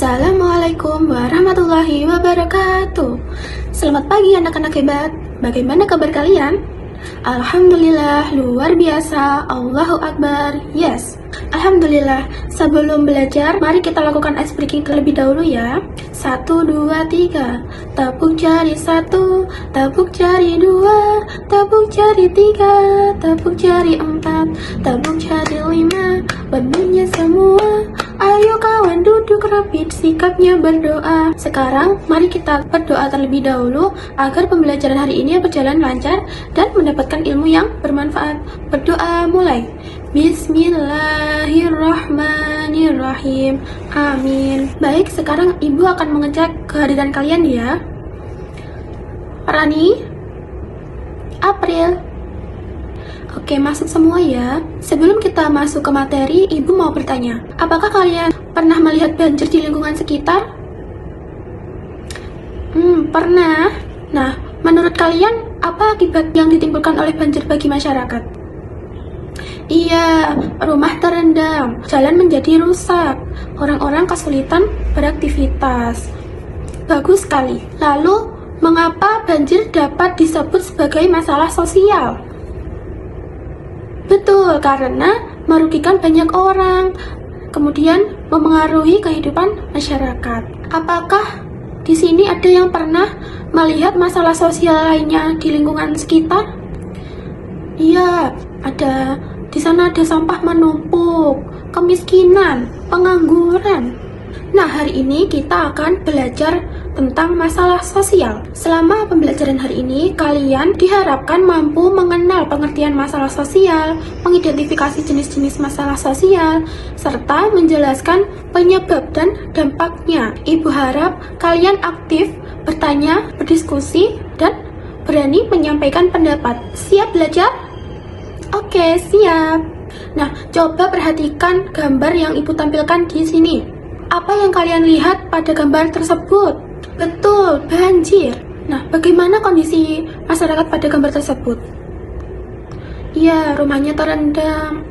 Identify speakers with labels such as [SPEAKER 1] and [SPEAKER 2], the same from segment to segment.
[SPEAKER 1] Assalamualaikum warahmatullahi wabarakatuh. Selamat pagi anak-anak hebat. Bagaimana kabar kalian? Alhamdulillah, luar biasa. Allahu Akbar. Yes. Alhamdulillah. Sebelum belajar, mari kita lakukan ice breaking terlebih dahulu ya. 1, 2, 3. Tepuk jari 1, tepuk jari 2, tepuk jari 3, tepuk jari 4, tepuk jari 5. Berbunyi semua. Ayo kawan duduk rapi, sikapnya berdoa. Sekarang mari kita berdoa terlebih dahulu agar pembelajaran hari ini berjalan lancar dan mendapatkan ilmu yang bermanfaat. Berdoa mulai. Bismillahirrahmanirrahim. Amin. Baik, sekarang ibu akan mengecek kehadiran kalian ya. Rani, April. Oke, masuk semua ya. Sebelum kita masuk ke materi, ibu mau bertanya, apakah kalian pernah melihat banjir di lingkungan sekitar? Pernah. Nah, menurut kalian apa akibat yang ditimbulkan oleh banjir bagi masyarakat? Iya, rumah terendam, jalan menjadi rusak, orang-orang kesulitan beraktivitas. Bagus sekali. Lalu, mengapa banjir dapat disebut sebagai masalah sosial? Betul, karena merugikan banyak orang, kemudian memengaruhi kehidupan masyarakat. Apakah di sini ada yang pernah melihat masalah sosial lainnya di lingkungan sekitar? Iya, ada. Di sana ada sampah menumpuk, kemiskinan, pengangguran. Nah, hari ini kita akan belajar tentang masalah sosial. Selama pembelajaran hari ini, kalian diharapkan mampu mengenal pengertian masalah sosial, mengidentifikasi jenis-jenis masalah sosial, serta menjelaskan penyebab dan dampaknya. Ibu harap kalian aktif, bertanya, berdiskusi, dan berani menyampaikan pendapat. Siap belajar? Oke, siap. Nah, coba perhatikan gambar yang ibu tampilkan di sini. Apa yang kalian lihat pada gambar tersebut? Betul, banjir. Nah, bagaimana kondisi masyarakat pada gambar tersebut? Iya, rumahnya terendam.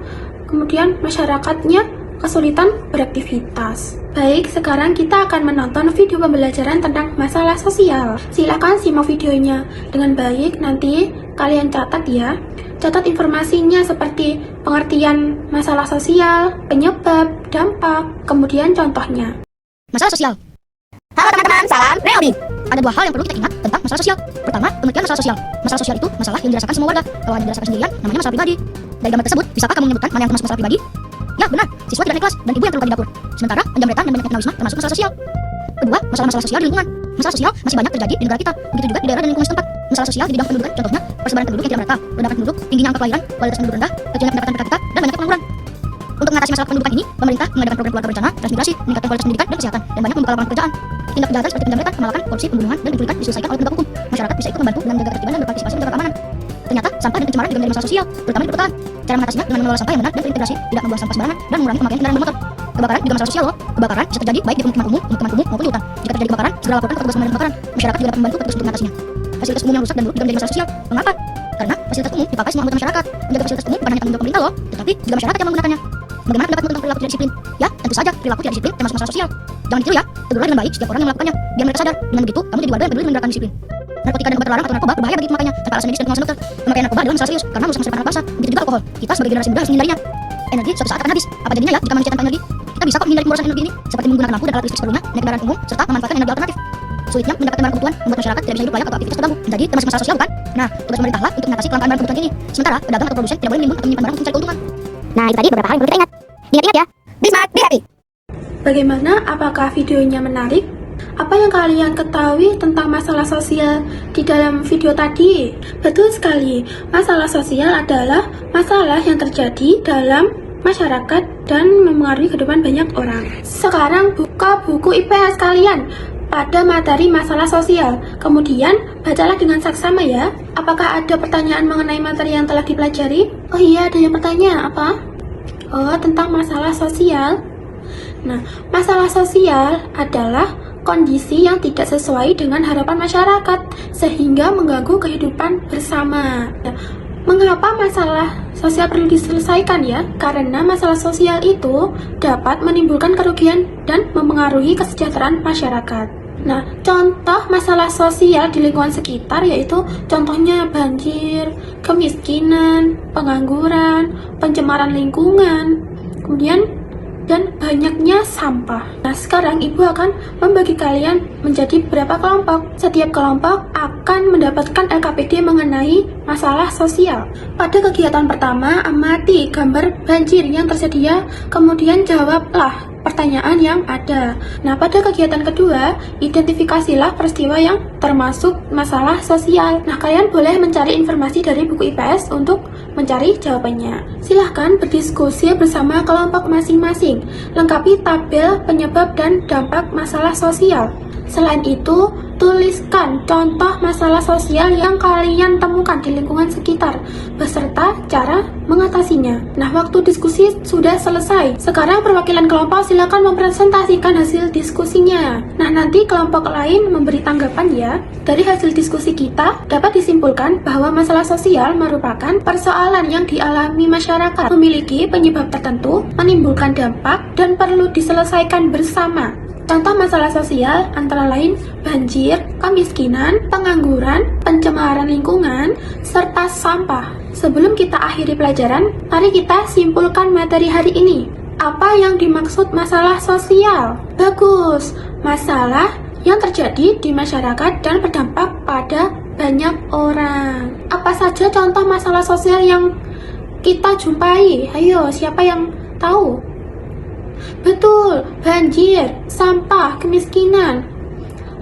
[SPEAKER 1] Kemudian masyarakatnya kesulitan beraktivitas. Baik, sekarang kita akan menonton video pembelajaran tentang masalah sosial. Silakan simak videonya dengan baik, nanti kalian catat ya. Catat informasinya seperti pengertian masalah sosial, penyebab, dampak, kemudian contohnya.
[SPEAKER 2] Masalah sosial. Halo teman-teman, salam Reobi. Ada dua hal yang perlu kita ingat tentang masalah sosial. Pertama, pengertian masalah sosial. Masalah sosial itu masalah yang dirasakan semua warga. Kalau hanya dirasakan sendirian, namanya masalah pribadi. Dari gambar tersebut, bisakah kamu menyebutkan mana yang termasuk masalah pribadi? Ya, benar. Siswa tidak naik kelas dan ibu yang terluka di dapur. Sementara, penjamretan dan banyaknya tunawisma termasuk masalah sosial. Kedua, masalah-masalah sosial di lingkungan. Masalah sosial masih banyak terjadi di negara kita, begitu juga di daerah dan lingkungan setempat. Masalah sosial di bidang pendudukan, contohnya persebaran penduduk yang tidak merata, rendahnya penduduk, tingginya angka kelahiran, kualitas penduduk rendah, kecilnya pendapatan per kapita, dan banyaknya pengangguran. Untuk mengatasi masalah pendudukan ini, pemerintah mengadakan program keluarga berencana, transmigrasi, meningkatkan kualitas pendidikan dan kesehatan, dan banyak membuka lapangan pekerjaan. Tindak kejahatan seperti penjamretan, pemalakan, korupsi, pembunuhan, dan penculikan diselesaikan oleh penegak hukum. Masyarakat bisa ikut membantu dalam menjaga ketertiban dan berpartisipasi menjaga keamanan. Ternyata, sampah dan pencemaran juga menjadi masalah sosial, terutama di perkotaan. Cara mengatasinya dengan mengelola sampah yang benar dan terintegrasi, tidak membuang sampah sembarangan, dan mengurangi pemakaian kendaraan bermotor. Kebakaran juga masalah sosial loh. Kebakaran bisa terjadi baik di pemukiman umum maupun di hutan. Jika terjadi kebakaran, segera laporkan ke petugas pemadam kebakaran. Masyarakat juga dapat membantu petugas untuk mengatasinya. Fasilitas umum yang rusak dan buruk juga menjadi masalah sosial. Mengapa? Karena fasilitas umum dipakai semua anggota masyarakat. Menjaga fasilitas umum bukan hanya tanggung jawab pemerintah loh, tetapi juga masyarakat yang menggunakannya. Bagaimana pendapatmu tentang perilaku tidak disiplin? Ya, tentu saja perilaku tidak disiplin termasuk masalah sosial. Jangan ditiru ya, tegurlah dengan baik setiap orang yang melakukannya, biar mereka sadar. Dengan begitu, kamu jadi warga yang peduli menerapkan disiplin. Narkotika dan obat terlarang atau narkoba berbahaya bagi pemakainya tanpa alasan medis dan pengawasan dokter. Pemakaian narkoba adalah masalah serius karena merusak masa depan anak bangsa. Begitu juga alkohol. Kita sebagai generasi muda harus menghindarinya. Energi suatu saat akan habis. Apa jadinya ya jika manusia tanpa energi? Kita bisa kok menghindari pemborosan energi ini, seperti menggunakan lampu dan alat listrik sebelumnya, naik kendaraan umum, serta memanfaatkan energi alternatif. Sulitnya mendapatkan barang kebutuhan membuat masyarakat tidak bisa hidup layak atau aktivitas terganggu. Jadi termasuk masalah sosial bukan? Nah, tugas pemerintahlah untuk mengatasi kelangkaan barang kebutuhan ini. Sementara pedagang atau produsen tidak boleh menimbun atau menyimpan barang untuk mencari keuntungan. Nah, itu tadi beberapa hal yang perlu kita ingat. Ingat-ingat ya. Be smart, be happy.
[SPEAKER 1] Bagaimana? Apakah videonya menarik? Apa yang kalian ketahui tentang masalah sosial di dalam video tadi? Betul sekali, masalah sosial adalah masalah yang terjadi dalam masyarakat dan mempengaruhi kehidupan banyak orang. Sekarang buka buku IPS kalian pada materi masalah sosial. Kemudian bacalah dengan saksama ya. Apakah ada pertanyaan mengenai materi yang telah dipelajari? Oh iya, ada yang bertanya. Apa? Oh, tentang masalah sosial. Nah, masalah sosial adalah kondisi yang tidak sesuai dengan harapan masyarakat sehingga mengganggu kehidupan bersama. Mengapa masalah sosial perlu diselesaikan ya? Karena masalah sosial itu dapat menimbulkan kerugian dan memengaruhi kesejahteraan masyarakat. Nah, contoh masalah sosial di lingkungan sekitar yaitu contohnya banjir, kemiskinan, pengangguran, pencemaran lingkungan, kemudian dan banyaknya sampah. Nah, sekarang Ibu akan membagi kalian menjadi beberapa kelompok. Setiap kelompok akan mendapatkan LKPD mengenai masalah sosial. Pada kegiatan pertama, amati gambar banjir yang tersedia, kemudian jawablah pertanyaan yang ada. Nah, pada kegiatan kedua, identifikasilah peristiwa yang termasuk masalah sosial. Nah, kalian boleh mencari informasi dari buku IPS untuk mencari jawabannya. Silahkan berdiskusi bersama kelompok masing-masing. Lengkapi tabel penyebab dan dampak masalah sosial. Selain itu, tuliskan contoh masalah sosial yang kalian temukan di lingkungan sekitar, beserta cara mengatasinya. Nah, waktu diskusi sudah selesai. Sekarang perwakilan kelompok silakan mempresentasikan hasil diskusinya. Nah, nanti kelompok lain memberi tanggapan ya. Dari hasil diskusi kita, dapat disimpulkan bahwa masalah sosial merupakan persoalan yang dialami masyarakat, memiliki penyebab tertentu, menimbulkan dampak, dan perlu diselesaikan bersama. Contoh masalah sosial antara lain banjir, kemiskinan, pengangguran, pencemaran lingkungan, serta sampah. Sebelum kita akhiri pelajaran, mari kita simpulkan materi hari ini. Apa yang dimaksud masalah sosial? Bagus, masalah yang terjadi di masyarakat dan berdampak pada banyak orang. Apa saja contoh masalah sosial yang kita jumpai? Ayo, siapa yang tahu? Betul, banjir, sampah, kemiskinan.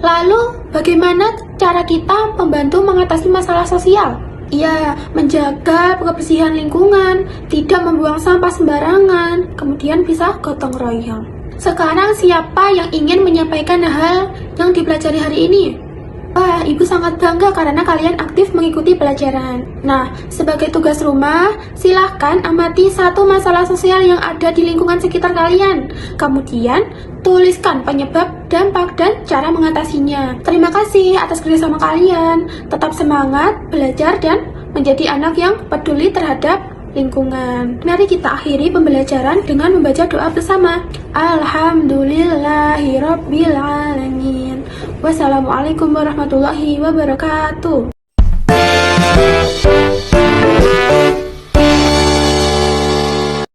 [SPEAKER 1] Lalu, bagaimana cara kita membantu mengatasi masalah sosial? Ya, menjaga kebersihan lingkungan, tidak membuang sampah sembarangan, kemudian bisa gotong royong. Sekarang siapa yang ingin menyampaikan hal yang dipelajari hari ini? Wah, Ibu sangat bangga karena kalian aktif mengikuti pelajaran. Nah, sebagai tugas rumah, silahkan amati satu masalah sosial yang ada di lingkungan sekitar kalian. Kemudian, tuliskan penyebab, dampak, dan cara mengatasinya. Terima kasih atas kerjasama kalian. Tetap semangat, belajar, dan menjadi anak yang peduli terhadap lingkungan. Mari kita akhiri pembelajaran dengan membaca doa bersama. Alhamdulillahirabbil alamin. Wassalamualaikum warahmatullahi wabarakatuh.